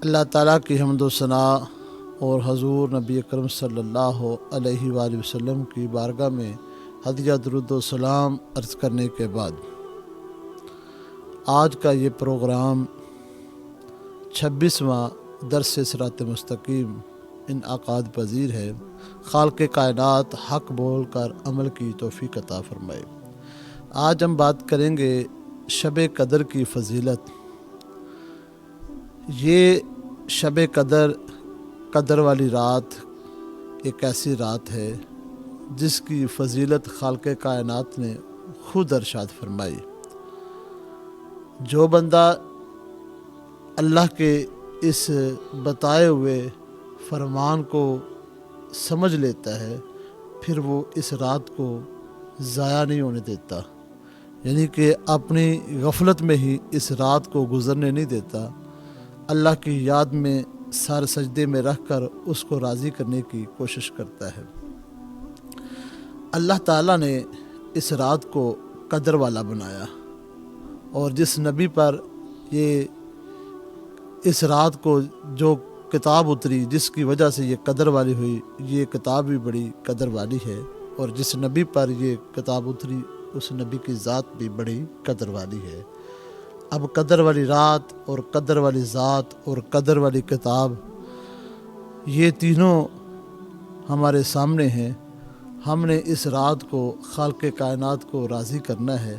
اللہ تعالیٰ کی حمد و ثنا اور حضور نبی اکرم صلی اللہ علیہ وآلہ وسلم کی بارگاہ میں ہدیہ درود و سلام عرض کرنے کے بعد آج کا یہ پروگرام 26واں درس صراط مستقیم انعقاد پذیر ہے۔ خالق کائنات حق بول کر عمل کی توفیق عطا فرمائے۔ آج ہم بات کریں گے شب قدر کی فضیلت۔ یہ شب قدر والی رات ایک ایسی رات ہے جس کی فضیلت خالق کائنات نے خود ارشاد فرمائی۔ جو بندہ اللہ کے اس بتائے ہوئے فرمان کو سمجھ لیتا ہے پھر وہ اس رات کو ضائع نہیں ہونے دیتا، یعنی کہ اپنی غفلت میں ہی اس رات کو گزرنے نہیں دیتا، اللہ کی یاد میں سر سجدے میں رکھ کر اس کو راضی کرنے کی کوشش کرتا ہے۔ اللہ تعالیٰ نے اس رات کو قدر والا بنایا، اور جس نبی پر یہ اس رات کو جو کتاب اتری جس کی وجہ سے یہ قدر والی ہوئی، یہ کتاب بھی بڑی قدر والی ہے، اور جس نبی پر یہ کتاب اتری اس نبی کی ذات بھی بڑی قدر والی ہے۔ اب قدر والی رات اور قدر والی ذات اور قدر والی کتاب، یہ تینوں ہمارے سامنے ہیں۔ ہم نے اس رات کو خالق کائنات کو راضی کرنا ہے،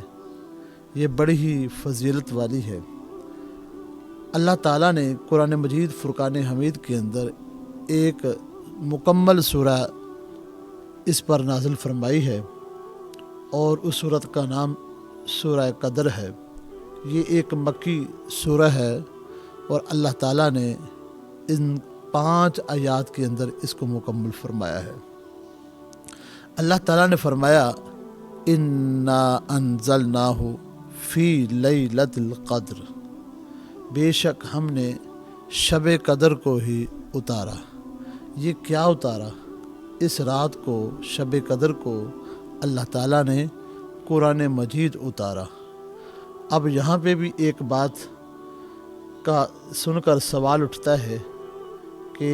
یہ بڑی ہی فضیلت والی ہے۔ اللہ تعالیٰ نے قرآن مجید فرقان حمید کے اندر ایک مکمل سورہ اس پر نازل فرمائی ہے، اور اس سورت کا نام سورہ قدر ہے۔ یہ ایک مکی سورہ ہے، اور اللہ تعالیٰ نے ان 5 آیات کے اندر اس کو مکمل فرمایا ہے۔ اللہ تعالیٰ نے فرمایا انا انزلناہ فی لیلۃ القدر، بے شک ہم نے شب قدر کو ہی اتارا۔ یہ کیا اتارا؟ اس رات کو، شب قدر کو اللہ تعالیٰ نے قرآن مجید اتارا۔ اب یہاں پہ بھی ایک بات کا سن کر سوال اٹھتا ہے کہ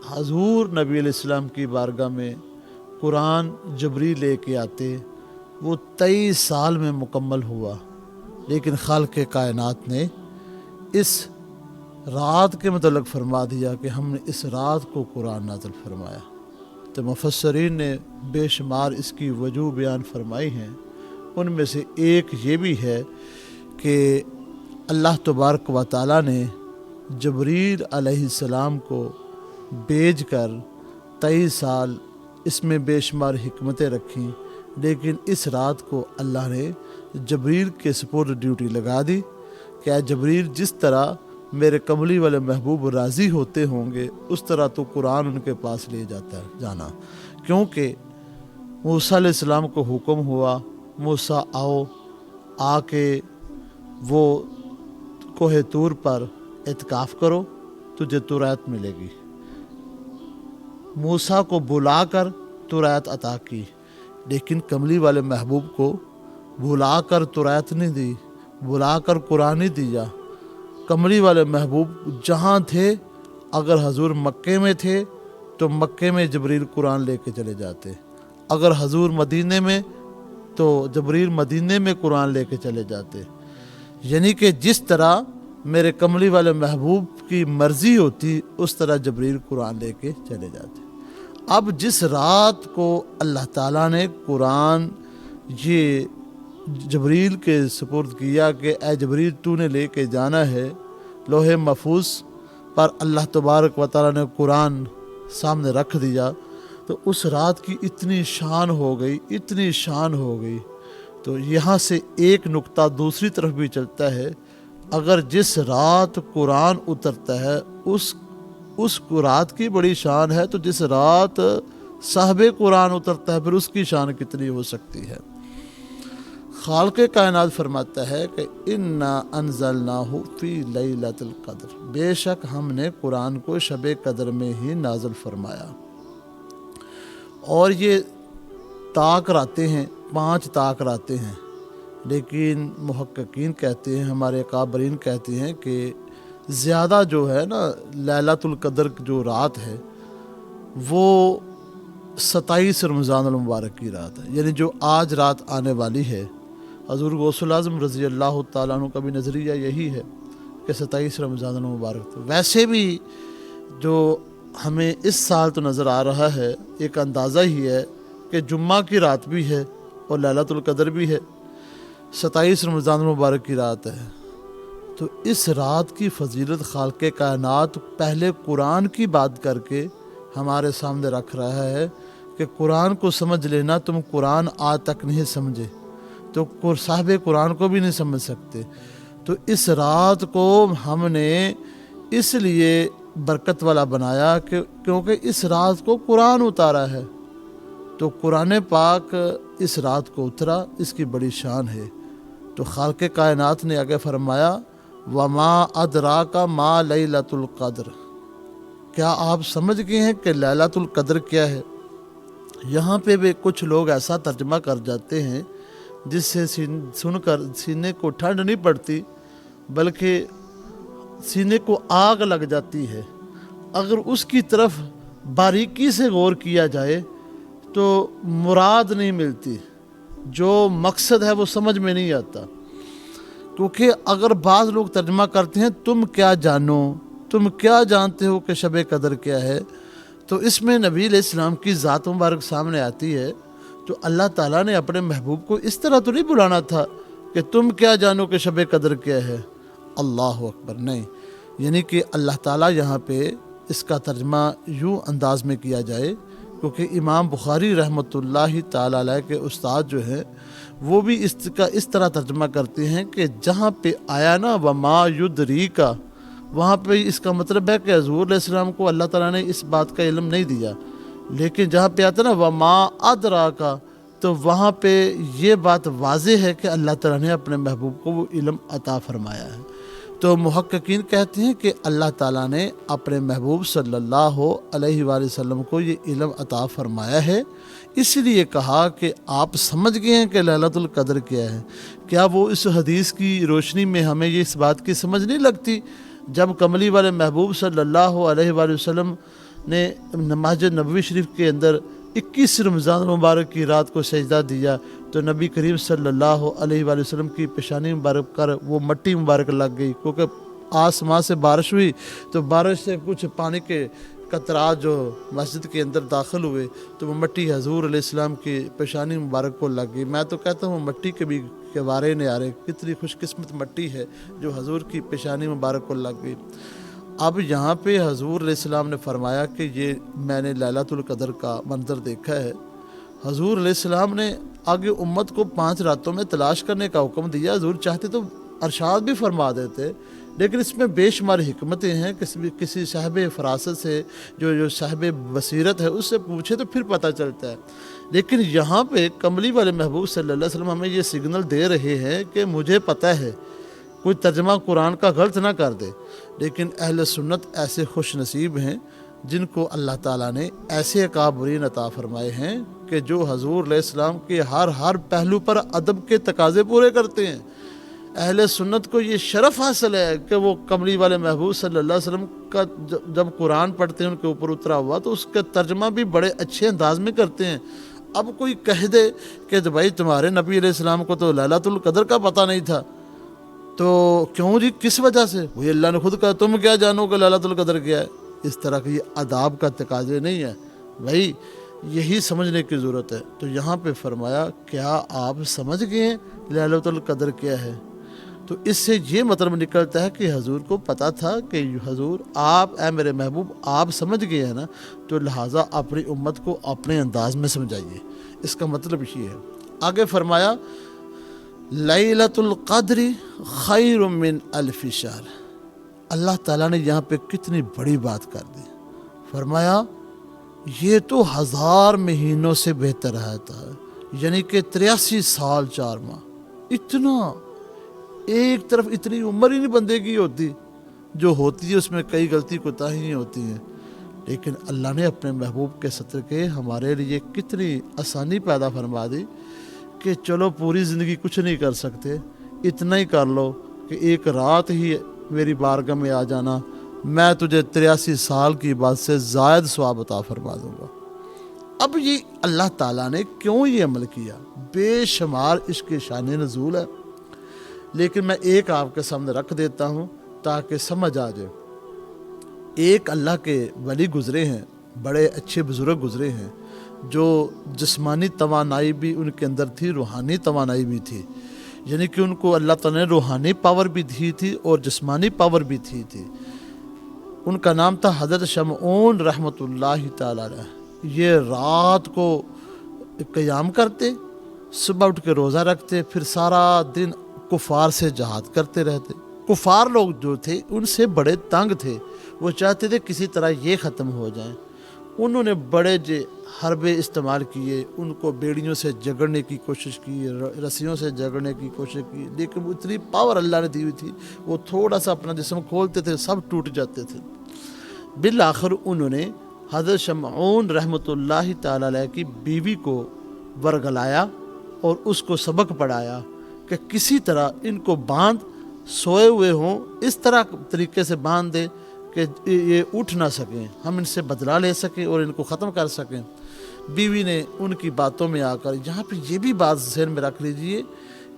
حضور نبی علیہ السلام کی بارگاہ میں قرآن جبریل لے کے آتے، وہ 23 سال میں مکمل ہوا، لیکن خالق کائنات نے اس رات کے متعلق فرما دیا کہ ہم نے اس رات کو قرآن نازل فرمایا۔ تو مفسرین نے بے شمار اس کی وجوہ بیان فرمائی ہیں، ان میں سے ایک یہ بھی ہے کہ اللہ تبارک و تعالیٰ نے جبریل علیہ السلام کو بھیج کر 23 سال اس میں بے شمار حکمتیں رکھیں، لیکن اس رات کو اللہ نے جبریل کے سپورٹ ڈیوٹی لگا دی کہ اے جبریل، جس طرح میرے کملی والے محبوب راضی ہوتے ہوں گے اس طرح تو قرآن ان کے پاس لے جانا، کیونکہ موسیٰ علیہ السلام کو حکم ہوا موسیٰ آؤ، آ کے وہ کوہ طور پر اعتکاف کرو، تجھے تورات ملے گی۔ موسیٰ کو بلا کر تورات عطا کی، لیکن کملی والے محبوب کو بلا کر تورات نہیں دی، بلا کر قرآن نہیں دیا۔ کملی والے محبوب جہاں تھے، اگر حضور مکے میں تھے تو مکے میں جبریل قرآن لے کے چلے جاتے، اگر حضور مدینے میں تو جبریل مدینے میں قرآن لے کے چلے جاتے، یعنی کہ جس طرح میرے کملی والے محبوب کی مرضی ہوتی اس طرح جبریل قرآن لے کے چلے جاتے۔ اب جس رات کو اللہ تعالیٰ نے قرآن یہ جبریل کے سپرد کیا کہ اے جبریل تو نے لے کے جانا ہے، لوح محفوظ پر اللہ تبارک و تعالیٰ نے قرآن سامنے رکھ دیا، تو اس رات کی اتنی شان ہو گئی، اتنی شان ہو گئی۔ تو یہاں سے ایک نقطہ دوسری طرف بھی چلتا ہے، اگر جس رات قرآن اترتا ہے اس رات کی بڑی شان ہے، تو جس رات صاحب قرآن اترتا ہے پھر اس کی شان کتنی ہو سکتی ہے۔ خالق کائنات فرماتا ہے کہ انا انزلناہ فی لیلۃ القدر، بے شک ہم نے قرآن کو شب قدر میں ہی نازل فرمایا۔ اور یہ طاق راتے ہیں، 5 طاق راتے ہیں، لیکن محققین کہتے ہیں، ہمارے کابرین کہتے ہیں کہ زیادہ جو ہے نا لیلۃ القدر جو رات ہے وہ 27 رمضان المبارک کی رات ہے، یعنی جو آج رات آنے والی ہے۔ حضور غوث الاعظم رضی اللہ تعالیٰ عنہ کا بھی نظریہ یہی ہے کہ 27 رمضان المبارک۔ تو ویسے بھی جو ہمیں اس سال تو نظر آ رہا ہے، ایک اندازہ ہی ہے کہ جمعہ کی رات بھی ہے اور لیلۃ القدر بھی ہے، 27 رمضان المبارک کی رات ہے۔ تو اس رات کی فضیلت خالق کائنات پہلے قرآن کی بات کر کے ہمارے سامنے رکھ رہا ہے کہ قرآن کو سمجھ لینا، تم قرآن آج تک نہیں سمجھے تو صاحب قرآن کو بھی نہیں سمجھ سکتے۔ تو اس رات کو ہم نے اس لیے برکت والا بنایا کہ کیونکہ اس رات کو قرآن اتارا ہے، تو قرآن پاک اس رات کو اترا، اس کی بڑی شان ہے۔ تو خالق کائنات نے آگے فرمایا وما ادراک ما لیلۃ القدر، کیا آپ سمجھ گئے ہیں کہ لیلۃ القدر کیا ہے؟ یہاں پہ بھی کچھ لوگ ایسا ترجمہ کر جاتے ہیں جس سے سن کر سینے کو ٹھنڈ نہیں پڑتی بلکہ سینے کو آگ لگ جاتی ہے۔ اگر اس کی طرف باریکی سے غور کیا جائے تو مراد نہیں ملتی، جو مقصد ہے وہ سمجھ میں نہیں آتا۔ کیونکہ اگر بعض لوگ ترجمہ کرتے ہیں تم کیا جانو، تم کیا جانتے ہو کہ شب قدر کیا ہے، تو اس میں نبی علیہ السلام کی ذات مبارک سامنے آتی ہے۔ تو اللہ تعالیٰ نے اپنے محبوب کو اس طرح تو نہیں بلانا تھا کہ تم کیا جانو کہ شب قدر کیا ہے، اللہ اکبر، نہیں، یعنی کہ اللہ تعالیٰ یہاں پہ اس کا ترجمہ یوں انداز میں کیا جائے، کیونکہ امام بخاری رحمۃ اللہ تعالیٰ علیہ کے استاد جو ہیں وہ بھی اس طرح ترجمہ کرتے ہیں کہ جہاں پہ آیا نا وما یدریکا، وہاں پہ اس کا مطلب ہے کہ حضور علیہ السلام کو اللہ تعالیٰ نے اس بات کا علم نہیں دیا، لیکن جہاں پہ آتا نا وما ادراکا تو وہاں پہ یہ بات واضح ہے کہ اللہ تعالیٰ نے اپنے محبوب کو وہ علم عطا فرمایا ہے۔ تو محققین کہتے ہیں کہ اللہ تعالیٰ نے اپنے محبوب صلی اللہ علیہ وآلہ وسلم کو یہ علم عطا فرمایا ہے، اس لیے کہا کہ آپ سمجھ گئے ہیں کہ لیلۃ القدر کیا ہے۔ کیا وہ اس حدیث کی روشنی میں ہمیں یہ اس بات کی سمجھ نہیں لگتی جب کملی والے محبوب صلی اللہ علیہ وآلہ وسلم نے مسجد نبوی شریف کے اندر 21 رمضان مبارک کی رات کو سجدہ دیا تو نبی کریم صلی اللہ علیہ وآلہ وسلم کی پیشانی مبارک پر وہ مٹی مبارک لگ گئی، کیونکہ آسمان سے بارش ہوئی تو بارش سے کچھ پانی کے قطرات جو مسجد کے اندر داخل ہوئے تو وہ مٹی حضور علیہ السلام کی پیشانی مبارک کو لگ گئی۔ میں تو کہتا ہوں مٹی کے بارے نہیں آ رہے، کتنی خوش قسمت مٹی ہے جو حضور کی پیشانی مبارک کو لگ گئی۔ اب یہاں پہ حضور علیہ السلام نے فرمایا کہ یہ میں نے لیلۃ القدر کا منظر دیکھا ہے۔ حضور علیہ السلام نے آگے امت کو 5 راتوں میں تلاش کرنے کا حکم دیا، حضور چاہتے تو ارشاد بھی فرما دیتے، لیکن اس میں بے شمار حکمتیں ہیں۔ کسی صاحب فراست سے جو صاحب بصیرت ہے اس سے پوچھے تو پھر پتہ چلتا ہے، لیکن یہاں پہ کملی والے محبوب صلی اللہ علیہ وسلم ہمیں یہ سگنل دے رہے ہیں کہ مجھے پتہ ہے، کوئی ترجمہ قرآن کا غلط نہ کر دے، لیکن اہل سنت ایسے خوش نصیب ہیں جن کو اللہ تعالیٰ نے ایسے اکابرین عطا فرمائے ہیں کہ جو حضور علیہ السلام کے ہر پہلو پر ادب کے تقاضے پورے کرتے ہیں۔ اہل سنت کو یہ شرف حاصل ہے کہ وہ کملی والے محبوب صلی اللہ علیہ وسلم کا جب قرآن پڑھتے ہیں ان کے اوپر اترا ہوا تو اس کا ترجمہ بھی بڑے اچھے انداز میں کرتے ہیں۔ اب کوئی کہہ دے کہ بھائی تمہارے نبی علیہ السلام کو تو لیلۃ القدر کا پتہ نہیں تھا، تو کیوں جی، کس وجہ سے؟ وہی اللہ نے خود کہا تم کیا جانو کہ لیلۃ القدر کیا ہے۔ اس طرح کی یہ آداب کا تقاضے نہیں ہے بھائی، یہی سمجھنے کی ضرورت ہے۔ تو یہاں پہ فرمایا کیا آپ سمجھ گئے لیلۃ القدر کیا ہے؟ تو اس سے یہ مطلب نکلتا ہے کہ حضور کو پتہ تھا کہ حضور آپ اے میرے محبوب آپ سمجھ گئے ہیں نا، تو لہٰذا اپنی امت کو اپنے انداز میں سمجھائیے، اس کا مطلب یہ ہے۔ آگے فرمایا لیلۃ القدر خیر من الف شہر۔ اللہ تعالیٰ نے یہاں پہ کتنی بڑی بات کر دی، فرمایا یہ تو 1000 مہینوں سے بہتر رہتا ہے، یعنی کہ 83 سال 4 ماہ۔ اتنا ایک طرف اتنی عمر ہی نہیں بندے کی ہوتی، جو ہوتی ہے اس میں کئی غلطی کوتاہیاں ہوتی ہیں، لیکن اللہ نے اپنے محبوب کے صدقے ہمارے لیے کتنی آسانی پیدا فرما دی کہ چلو پوری زندگی کچھ نہیں کر سکتے، اتنا ہی کر لو کہ ایک رات ہی میری بارگاہ میں آ جانا، میں تجھے 83 سال کی عبادت سے زائد ثواب عطا فرما دوں گا۔ اب یہ اللہ تعالیٰ نے کیوں یہ عمل کیا؟ بے شمار اس کے شان نزول ہے، لیکن میں ایک آپ کے سامنے رکھ دیتا ہوں تاکہ سمجھ آ جائے۔ ایک اللہ کے ولی گزرے ہیں، بڑے اچھے بزرگ گزرے ہیں، جو جسمانی توانائی بھی ان کے اندر تھی، روحانی توانائی بھی تھی، یعنی کہ ان کو اللہ تعالیٰ نے روحانی پاور بھی دی تھی اور جسمانی پاور بھی تھی۔ ان کا نام تھا حضرت شمعون رحمۃ اللہ تعالیٰ علیہ۔ یہ رات کو قیام کرتے، صبح اٹھ کے روزہ رکھتے، پھر سارا دن کفار سے جہاد کرتے رہتے۔ کفار لوگ جو تھے ان سے بڑے تنگ تھے، وہ چاہتے تھے کسی طرح یہ ختم ہو جائیں۔ انہوں نے بڑے حربے استعمال کیے، ان کو بیڑیوں سے جگڑنے کی کوشش کی، رسیوں سے جگڑنے کی کوشش کی، لیکن وہ اتنی پاور اللہ نے دی ہوئی تھی، وہ تھوڑا سا اپنا جسم کھولتے تھے سب ٹوٹ جاتے تھے۔ بالآخر انہوں نے حضرت شمعون رحمۃ اللہ تعالی علیہ کی بیوی کو ورگلایا اور اس کو سبق پڑھایا کہ کسی طرح ان کو باندھ، سوئے ہوئے ہوں اس طریقے سے باندھ دے کہ یہ اٹھ نہ سکیں، ہم ان سے بدلہ لے سکیں اور ان کو ختم کر سکیں۔ بیوی نے ان کی باتوں میں آ کر، یہاں پہ یہ بھی بات ذہن میں رکھ لیجئے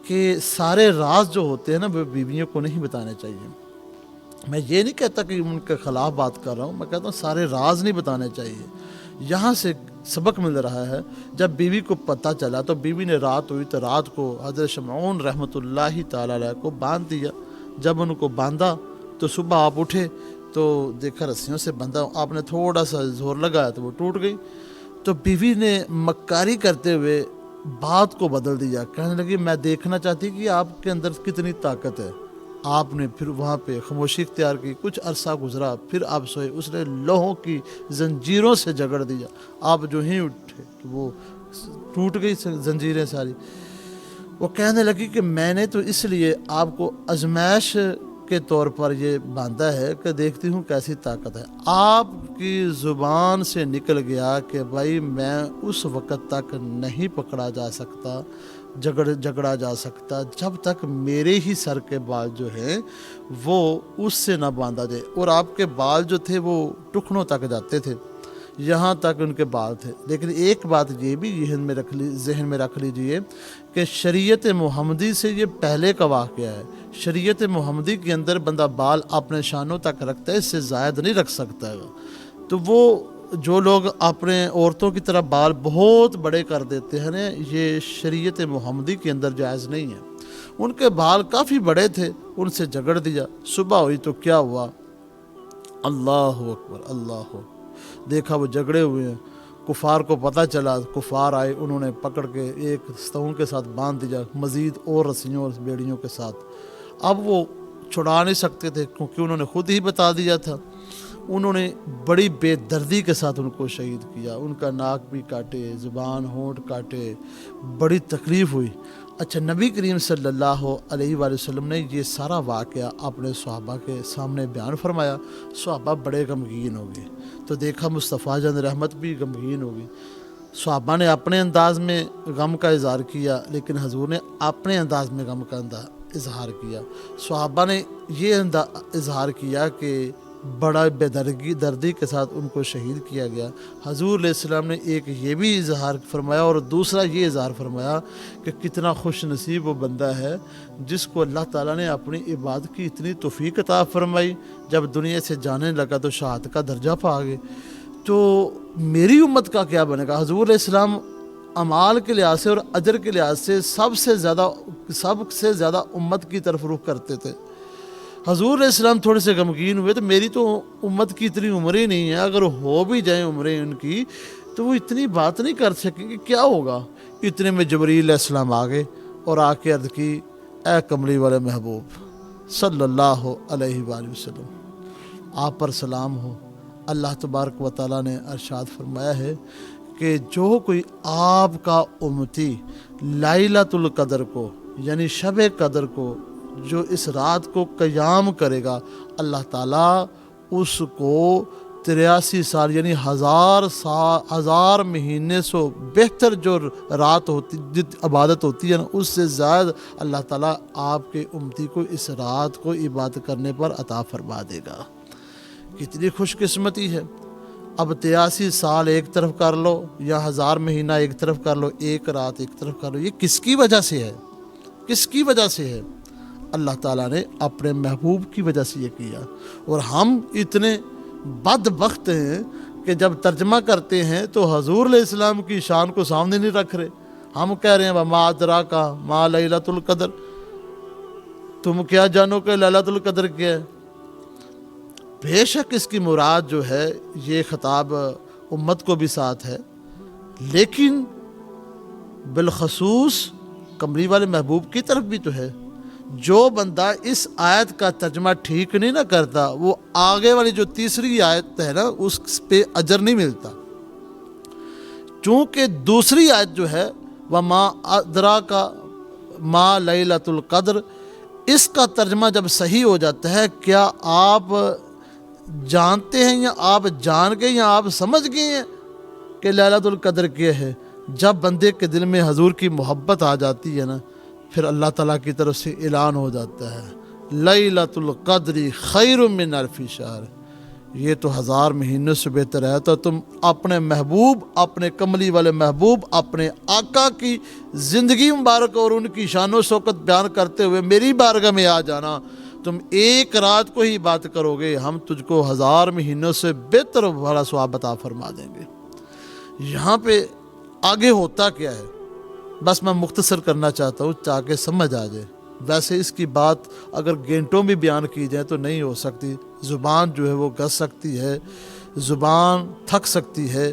کہ سارے راز جو ہوتے ہیں نا وہ بیویوں کو نہیں بتانے چاہیے۔ میں یہ نہیں کہتا کہ ان کے خلاف بات کر رہا ہوں، میں کہتا ہوں سارے راز نہیں بتانے چاہیے۔ یہاں سے سبق مل رہا ہے، جب بیوی کو پتہ چلا تو بیوی نے رات ہوئی تو رات کو حضرت شمعون رحمۃ اللہ تعالی علیہ کو باندھ دیا۔ جب ان کو باندھا تو صبح آپ اٹھے تو دیکھا رسیوں سے بندھا، آپ نے تھوڑا سا زور لگایا تو وہ ٹوٹ گئی۔ تو بیوی نے مکاری کرتے ہوئے بات کو بدل دیا، کہنے لگی میں دیکھنا چاہتی کہ آپ کے اندر کتنی طاقت ہے۔ آپ نے پھر وہاں پہ خاموشی اختیار کی، کچھ عرصہ گزرا، پھر آپ سوئے، اس نے لوہوں کی زنجیروں سے جگڑ دیا۔ آپ جو ہی اٹھے تو وہ ٹوٹ گئی زنجیریں ساری۔ وہ کہنے لگی کہ میں نے تو اس لیے آپ کو آزمائش کے طور پر یہ باندھا ہے کہ دیکھتی ہوں کیسی طاقت ہے۔ آپ کی زبان سے نکل گیا کہ بھائی میں اس وقت تک نہیں پکڑا جا سکتا، جگڑا جا سکتا جب تک میرے ہی سر کے بال جو ہیں وہ اس سے نہ باندھا جائے۔ اور آپ کے بال جو تھے وہ ٹخنوں تک جاتے تھے، یہاں تک ان کے بال تھے۔ لیکن ایک بات یہ بھی ذہن میں رکھ لیجئے کہ شریعت محمدی سے یہ پہلے کا واقعہ ہے۔ شریعت محمدی کے اندر بندہ بال اپنے شانوں تک رکھتا ہے، اس سے زائد نہیں رکھ سکتا ہے۔ تو وہ جو لوگ اپنے عورتوں کی طرح بال بہت بڑے کر دیتے ہیں نا، یہ شریعت محمدی کے اندر جائز نہیں ہے۔ ان کے بال کافی بڑے تھے، ان سے جگڑ دیا۔ صبح ہوئی تو کیا ہوا؟ اللہ اکبر، اللہ اکبر، دیکھا وہ جگڑے ہوئے ہیں۔ کفار کو پتہ چلا، کفار آئے، انہوں نے پکڑ کے ایک ستون کے ساتھ باندھ دیا، مزید اور رسیوں اور بیڑیوں کے ساتھ۔ اب وہ چھڑا نہیں سکتے تھے کیونکہ انہوں نے خود ہی بتا دیا تھا۔ انہوں نے بڑی بے دردی کے ساتھ ان کو شہید کیا، ان کا ناک بھی کاٹے، زبان ہونٹ کاٹے، بڑی تکلیف ہوئی۔ اچھا، نبی کریم صلی اللہ علیہ وآلہ وسلم نے یہ سارا واقعہ اپنے صحابہ کے سامنے بیان فرمایا۔ صحابہ بڑے غمگین ہو گئے، تو دیکھا مصطفیٰ جان رحمت بھی غمگین ہو گئی۔ صحابہ نے اپنے انداز میں غم کا اظہار کیا، لیکن حضور نے اپنے انداز میں غم کا اظہار کیا۔ صحابہ نے یہ اظہار کیا کہ بڑا بے دردی کے ساتھ ان کو شہید کیا گیا۔ حضور علیہ السلام نے ایک یہ بھی اظہار فرمایا اور دوسرا یہ اظہار فرمایا کہ کتنا خوش نصیب وہ بندہ ہے جس کو اللہ تعالیٰ نے اپنی عبادت کی اتنی توفیق عطا فرمائی، جب دنیا سے جانے لگا تو شہادت کا درجہ پا گئے۔ تو میری امت کا کیا بنے گا؟ حضور علیہ السلام اعمال کے لحاظ سے اور اجر کے لحاظ سے سب سے زیادہ امت کی طرف رخ کرتے تھے۔ حضور علیہ السلام تھوڑے سے غمگین ہوئے تو میری تو امت کی اتنی عمر ہی نہیں ہے، اگر ہو بھی جائیں عمریں ان کی تو وہ اتنی بات نہیں کر سکیں کہ کیا ہوگا۔ اتنے میں جبرائیل علیہ السلام آ گئے اور آ کے عرض کی، اے کملی والے محبوب صلی اللہ علیہ وآلہ وسلم، آپ پر سلام ہو۔ اللہ تبارک و تعالیٰ نے ارشاد فرمایا ہے کہ جو کوئی آپ کا امتی لیلۃ القدر کو یعنی شب قدر کو جو اس رات کو قیام کرے گا، اللہ تعالیٰ اس کو 83 سال یعنی 1000 مہینے سے بہتر جو رات ہوتی عبادت ہوتی ہے نا، اس سے زیادہ اللہ تعالیٰ آپ کے امتی کو اس رات کو عبادت کرنے پر عطا فرما دے گا۔ کتنی خوش قسمتی ہے۔ اب 83 سال ایک طرف کر لو یا 1000 مہینہ ایک طرف کر لو، ایک رات ایک طرف کر لو، یہ کس کی وجہ سے ہے؟ کس کی وجہ سے ہے؟ اللہ تعالیٰ نے اپنے محبوب کی وجہ سے یہ کیا۔ اور ہم اتنے بدبخت ہیں کہ جب ترجمہ کرتے ہیں تو حضور علیہ السلام کی شان کو سامنے نہیں رکھ رہے۔ ہم کہہ رہے ہیں وما ادراک ما لیلۃ القدر، تم کیا جانو کہ لیلۃ القدر کیا ہے؟ بے شک اس کی مراد جو ہے یہ خطاب امت کو بھی ساتھ ہے، لیکن بالخصوص کملی والے محبوب کی طرف بھی تو ہے۔ جو بندہ اس آیت کا ترجمہ ٹھیک نہیں نہ کرتا، وہ آگے والی جو تیسری آیت ہے نا اس پہ اجر نہیں ملتا، چونکہ دوسری آیت جو ہے وما ادراک ما لیلۃ القدر، اس کا ترجمہ جب صحیح ہو جاتا ہے، کیا آپ جانتے ہیں یا آپ جان گئے یا آپ سمجھ گئے ہیں کہ لیلۃ القدر کیا ہے؟ جب بندے کے دل میں حضور کی محبت آ جاتی ہے نا، پھر اللہ تعالیٰ کی طرف سے اعلان ہو جاتا ہے لیلۃ القدر خیر من الف شہر، یہ تو 1000 مہینوں سے بہتر ہے۔ تو تم اپنے محبوب، اپنے کملی والے محبوب، اپنے آقا کی زندگی مبارک اور ان کی شان و شوکت بیان کرتے ہوئے میری بارگاہ میں آ جانا، تم ایک رات کو ہی بات کرو گے، ہم تجھ کو 1000 مہینوں سے بہتر بھلا ثواب عطا فرما دیں گے۔ یہاں پہ آگے ہوتا کیا ہے بس میں مختصر کرنا چاہتا ہوں تاکہ سمجھ آ جائے۔ ویسے اس کی بات اگر گھنٹوں بھی بیان کی جائے تو نہیں ہو سکتی، زبان جو ہے وہ گس سکتی ہے، زبان تھک سکتی ہے،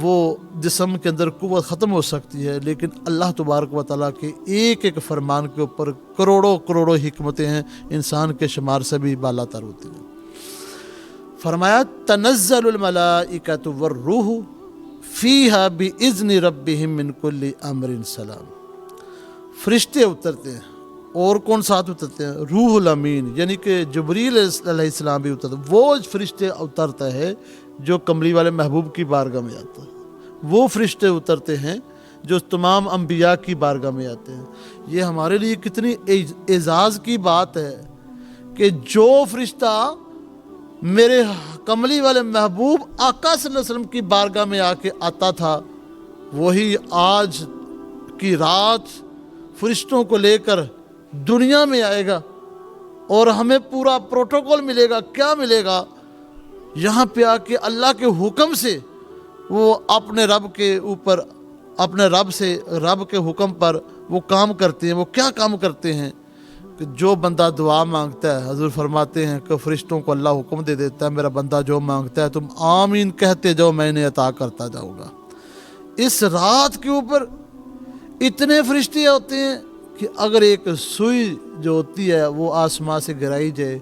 وہ جسم کے اندر قوت ختم ہو سکتی ہے، لیکن اللہ تبارک و تعالیٰ کے ایک ایک فرمان کے اوپر کروڑوں حکمتیں ہیں، انسان کے شمار سے بھی بالا تر ہوتی ہیں۔ فرمایا تنزل الملائکۃ والروح فیہا باذن ربہم من کل امر سلام، فرشتے اترتے ہیں، اور کون ساتھ اترتے ہیں؟ روح الامین، یعنی کہ جبریل علیہ السلام بھی اترتے ہیں۔ وہ فرشتے اترتا ہے جو کملی والے محبوب کی بارگاہ میں آتا ہے، وہ فرشتے اترتے ہیں جو تمام انبیاء کی بارگاہ میں آتے ہیں۔ یہ ہمارے لیے کتنی اعزاز کی بات ہے کہ جو فرشتہ میرے کملی والے محبوب آقا صلی اللہ علیہ وسلم کی بارگاہ میں آ کے آتا تھا، وہی آج کی رات فرشتوں کو لے کر دنیا میں آئے گا، اور ہمیں پورا پروٹوکول ملے گا۔ کیا ملے گا؟ یہاں پہ آ کے اللہ کے حکم سے وہ اپنے رب کے اوپر، اپنے رب کے حکم پر وہ کام کرتے ہیں۔ وہ کیا کام کرتے ہیں کہ جو بندہ دعا مانگتا ہے، حضور فرماتے ہیں کہ فرشتوں کو اللہ حکم دے دیتا ہے میرا بندہ جو مانگتا ہے تم آمین کہتے جاؤ، میں نے عطا کرتا جاؤں گا۔ اس رات کے اوپر اتنے فرشتے ہوتے ہیں کہ اگر ایک سوئی جو ہوتی ہے وہ آسمان سے گرائی جائے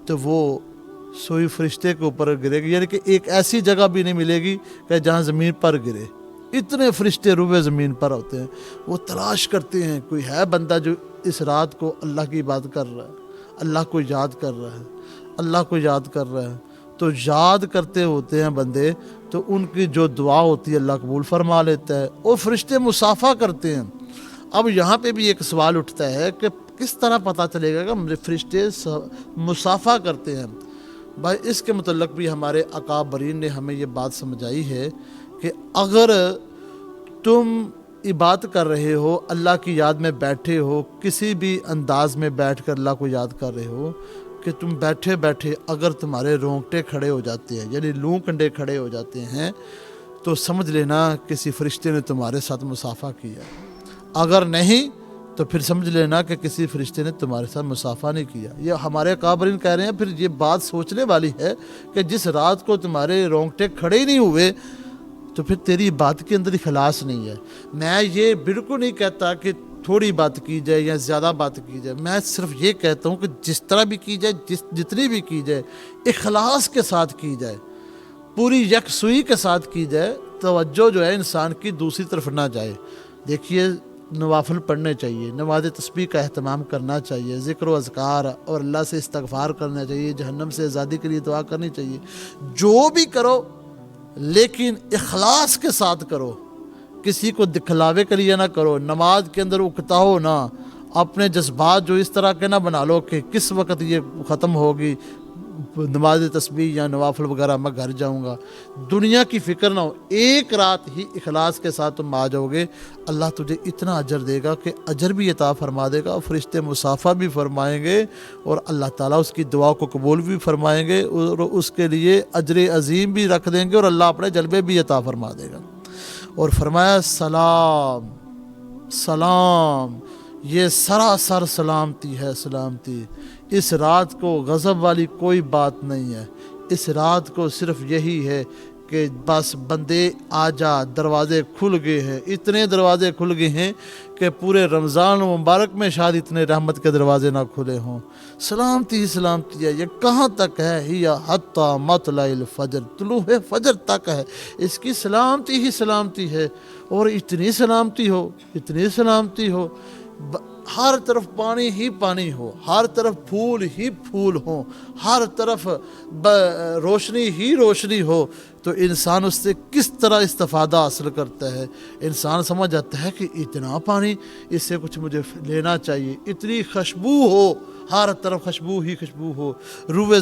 تو وہ سوئی فرشتے کے اوپر گرے گی، یعنی کہ ایک ایسی جگہ بھی نہیں ملے گی کہ جہاں زمین پر گرے۔ اتنے فرشتے روئے زمین پر ہوتے ہیں، وہ تلاش کرتے ہیں کوئی ہے بندہ جو اس رات کو اللہ کی عبادت کر رہا ہے، اللہ کو یاد کر رہا ہے، اللہ کو یاد کر رہا ہے۔ تو یاد کرتے ہوتے ہیں بندے تو ان کی جو دعا ہوتی ہے اللہ قبول فرما لیتا ہے، اور فرشتے مصافحہ کرتے ہیں۔ اب یہاں پہ بھی ایک سوال اٹھتا ہے کہ کس طرح پتہ چلے گا کہ فرشتے مصافحہ کرتے ہیں؟ بھائی اس کے متعلق بھی ہمارے اکابرین نے ہمیں یہ بات سمجھائی ہے کہ اگر تم عبادت کر رہے ہو، اللہ کی یاد میں بیٹھے ہو، کسی بھی انداز میں بیٹھ کر اللہ کو یاد کر رہے ہو، کہ تم بیٹھے بیٹھے اگر تمہارے رونگٹے کھڑے ہو جاتے ہیں، یعنی لوں کنڈے کھڑے ہو جاتے ہیں، تو سمجھ لینا کسی فرشتے نے تمہارے ساتھ مصافحہ کیا۔ اگر نہیں تو پھر سمجھ لینا کہ کسی فرشتے نے تمہارے ساتھ مصافحہ نہیں کیا۔ یہ ہمارے اکابرین کہہ رہے ہیں، پھر یہ بات سوچنے والی ہے کہ جس رات کو تمہارے رونگٹے کھڑے ہی نہیں ہوئے تو پھر تیری بات کے اندر اخلاص نہیں ہے۔ میں یہ بالکل نہیں کہتا کہ تھوڑی بات کی جائے یا زیادہ بات کی جائے، میں صرف یہ کہتا ہوں کہ جس طرح بھی کی جائے، جتنی بھی کی جائے، اخلاص کے ساتھ کی جائے، پوری یکسوئی کے ساتھ کی جائے، توجہ جو ہے انسان کی دوسری طرف نہ جائے۔ دیکھیے نوافل پڑھنے چاہیے، نماز تسبیح کا اہتمام کرنا چاہیے، ذکر و اذکار اور اللہ سے استغفار کرنا چاہیے، جہنم سے آزادی کے لیے دعا کرنی چاہیے۔ جو بھی کرو لیکن اخلاص کے ساتھ کرو، کسی کو دکھلاوے کے لیے نہ کرو، نماز کے اندر اکتاؤ نہ، اپنے جذبات جو اس طرح کے نہ بنا لو کہ کس وقت یہ ختم ہوگی نماز تسبیح یا نوافل وغیرہ، میں گھر جاؤں گا، دنیا کی فکر نہ ہو۔ ایک رات ہی اخلاص کے ساتھ تم آ جاؤ گے، اللہ تجھے اتنا اجر دے گا کہ اجر بھی عطا فرما دے گا، فرشتے مصافحہ بھی فرمائیں گے، اور اللہ تعالیٰ اس کی دعا کو قبول بھی فرمائیں گے، اور اس کے لیے اجر عظیم بھی رکھ دیں گے، اور اللہ اپنے جلوے بھی عطا فرما دے گا۔ اور فرمایا سلام سلام، یہ سراسر سلامتی ہے، سلامتی۔ اس رات کو غضب والی کوئی بات نہیں ہے، اس رات کو صرف یہی ہے کہ بس بندے آ جا، دروازے کھل گئے ہیں، اتنے دروازے کھل گئے ہیں کہ پورے رمضان مبارک میں شاید اتنے رحمت کے دروازے نہ کھلے ہوں۔ سلامتی ہی سلامتی ہے، یہ کہاں تک ہے؟ ہی حتی مطلع الفجر، طلوع فجر تک ہے، اس کی سلامتی ہی سلامتی ہے۔ اور اتنی سلامتی ہو، اتنی سلامتی ہو، ہر طرف پانی ہی پانی ہو، ہر طرف پھول ہی پھول ہوں، ہر طرف روشنی ہی روشنی ہو، تو انسان اس سے کس طرح استفادہ حاصل کرتا ہے؟ انسان سمجھ جاتا ہے کہ اتنا پانی، اس سے کچھ مجھے لینا چاہیے، اتنی خوشبو ہو، ہر طرف خوشبو ہی خوشبو ہو، روئے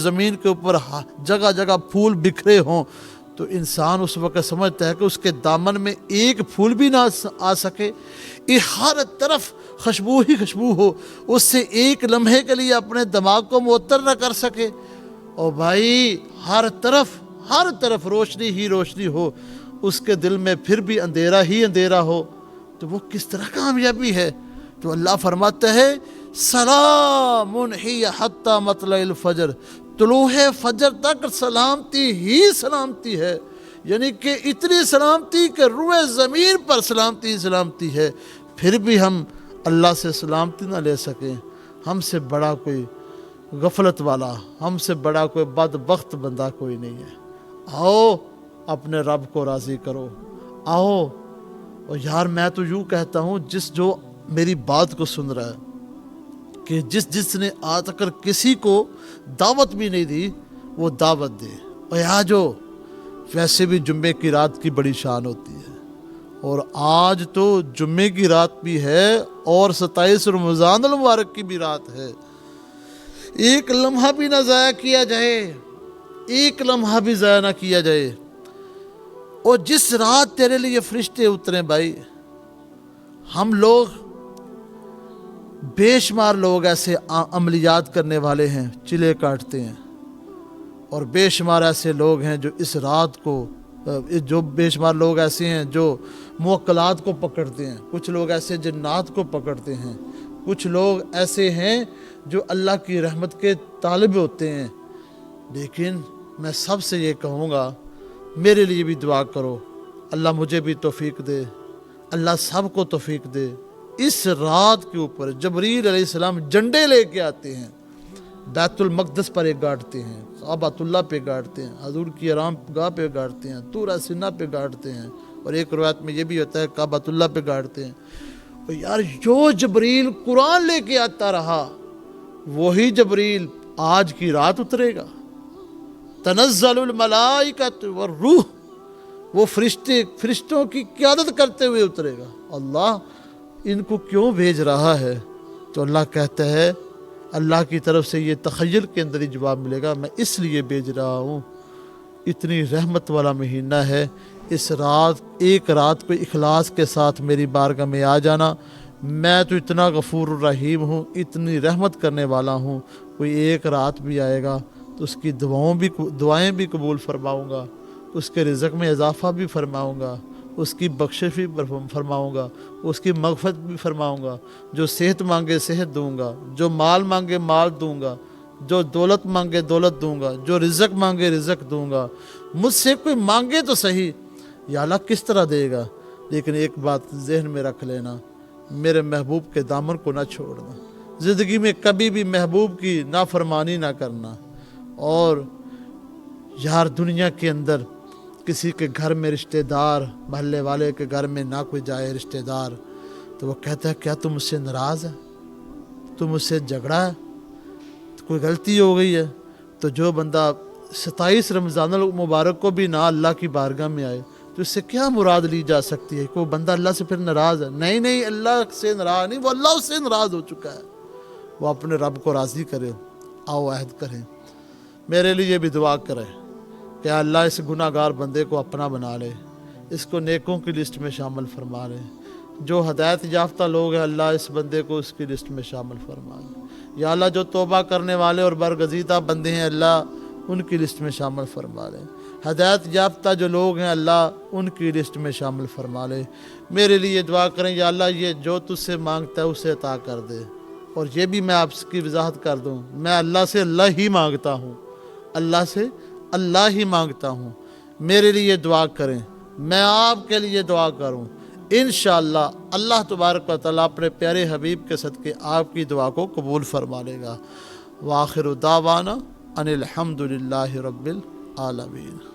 زمین کے اوپر جگہ جگہ پھول بکھرے ہوں، تو انسان اس وقت سمجھتا ہے کہ اس کے دامن میں ایک پھول بھی نہ آ سکے، یہ ہر طرف خوشبو ہی خوشبو ہو، اس سے ایک لمحے کے لیے اپنے دماغ کو معطر نہ کر سکے، اور بھائی ہر طرف روشنی ہی روشنی ہو، اس کے دل میں پھر بھی اندھیرا ہی اندھیرا ہو، تو وہ کس طرح کامیابی ہے؟ تو اللہ فرماتا ہے سلام ہی حتی مطلع الفجر، طلوع فجر تک سلامتی ہی سلامتی ہے، یعنی کہ اتنی سلامتی کہ روئے زمین پر سلامتی ہی سلامتی ہے۔ پھر بھی ہم اللہ سے سلامتی نہ لے سکیں، ہم سے بڑا کوئی غفلت والا، ہم سے بڑا کوئی بدبخت بندہ کوئی نہیں ہے۔ آؤ اپنے رب کو راضی کرو، آؤ۔ اور یار میں تو یوں کہتا ہوں، جو میری بات کو سن رہا ہے، کہ جس نے آج تک کسی کو دعوت بھی نہیں دی، وہ دعوت دے، اور آج جو ویسے بھی جمعے کی رات کی بڑی شان ہوتی ہے، اور آج تو جمعے کی رات بھی ہے اور 27 رمضان المبارک کی بھی رات ہے۔ ایک لمحہ بھی نہ ضائع کیا جائے، ایک لمحہ بھی ضائع نہ کیا جائے۔ اور جس رات تیرے لیے فرشتے اترے بھائی، ہم لوگ بے شمار لوگ ایسے عملیات کرنے والے ہیں، چلے کاٹتے ہیں، اور بے شمار ایسے لوگ ہیں جو اس رات کو، بے شمار لوگ ایسے ہیں جو موکلات کو پکڑتے ہیں، کچھ لوگ ایسے جنات کو پکڑتے ہیں، کچھ لوگ ایسے ہیں جو اللہ کی رحمت کے طالب ہوتے ہیں۔ لیکن میں سب سے یہ کہوں گا، میرے لیے بھی دعا کرو، اللہ مجھے بھی توفیق دے، اللہ سب کو توفیق دے۔ اس رات کے اوپر جبریل علیہ السلام جھنڈے لے کے آتے ہیں، بیت المقدس پر ایک گاڑتے ہیں، کعبۃ اللہ پہ گاڑتے ہیں، حضور کی آرام گاہ پہ گاڑتے ہیں، طور سینا پہ گاڑتے ہیں، اور ایک روایت میں یہ بھی ہوتا ہے کعبۃ اللہ پہ گاڑتے ہیں۔ اور یار جو جبریل قرآن لے کے آتا رہا، وہی جبریل آج کی رات اترے گا۔ تنزل الملائکۃ والروح، وہ فرشتوں کی قیادت کرتے ہوئے اترے گا۔ اللہ ان کو کیوں بھیج رہا ہے؟ تو اللہ کہتا ہے، اللہ کی طرف سے یہ تخیل کے اندر ہی جواب ملے گا، میں اس لیے بھیج رہا ہوں، اتنی رحمت والا مہینہ ہے، اس رات، ایک رات کو اخلاص کے ساتھ میری بارگاہ میں آ جانا، میں تو اتنا غفور الرحیم ہوں، اتنی رحمت کرنے والا ہوں، کوئی ایک رات بھی آئے گا تو اس کی دعائیں بھی قبول فرماؤں گا، اس کے رزق میں اضافہ بھی فرماؤں گا، اس کی بخشش بھی فرماؤں گا، اس کی مغفرت بھی فرماؤں گا، جو صحت مانگے صحت دوں گا، جو مال مانگے مال دوں گا، جو دولت مانگے دولت دوں گا، جو رزق مانگے رزق دوں گا۔ مجھ سے کوئی مانگے تو صحیح، یا اللہ کس طرح دے گا، لیکن ایک بات ذہن میں رکھ لینا، میرے محبوب کے دامن کو نہ چھوڑنا، زندگی میں کبھی بھی محبوب کی نافرمانی نہ کرنا۔ اور یار دنیا کے اندر کسی کے گھر میں رشتہ دار، محلے والے کے گھر میں نہ کوئی جائے رشتہ دار، تو وہ کہتا ہے کیا تم مجھ سے ناراض ہے، تم مجھ سے جھگڑا ہے، کوئی غلطی ہو گئی ہے؟ تو جو بندہ 27 رمضان المبارک کو بھی نہ اللہ کی بارگاہ میں آئے تو اس سے کیا مراد لی جا سکتی ہے کہ وہ بندہ اللہ سے پھر ناراض ہے؟ نہیں نہیں، اللہ سے ناراض نہیں، وہ اللہ اس سے ناراض ہو چکا ہے۔ وہ اپنے رب کو راضی کرے، آؤ عہد کریں، میرے لیے بھی دعا کرے کہ اللہ اس گناہ گار بندے کو اپنا بنا لے، اس کو نیکوں کی لسٹ میں شامل فرما لے۔ جو ہدایت یافتہ لوگ ہیں اللہ اس بندے کو اس کی لسٹ میں شامل فرما لے۔ یا اللہ جو توبہ کرنے والے اور برگزیدہ بندے ہیں اللہ ان کی لسٹ میں شامل فرما لے۔ ہدایت یافتہ جو لوگ ہیں اللہ ان کی لسٹ میں شامل فرما لے۔ میرے لیے دعا کریں یا اللہ یہ جو تجھ سے مانگتا ہے اسے عطا کر دے۔ اور یہ بھی میں آپ کی وضاحت کر دوں، میں اللہ سے اللہ ہی مانگتا ہوں، اللہ سے اللہ ہی مانگتا ہوں۔ میرے لیے دعا کریں، میں آپ کے لیے دعا کروں، انشاءاللہ اللہ تبارک و تعالیٰ اپنے پیارے حبیب کے صدقے آپ کی دعا کو قبول فرما لے گا۔ وآخر دعوانا ان الحمد للہ رب العالمین۔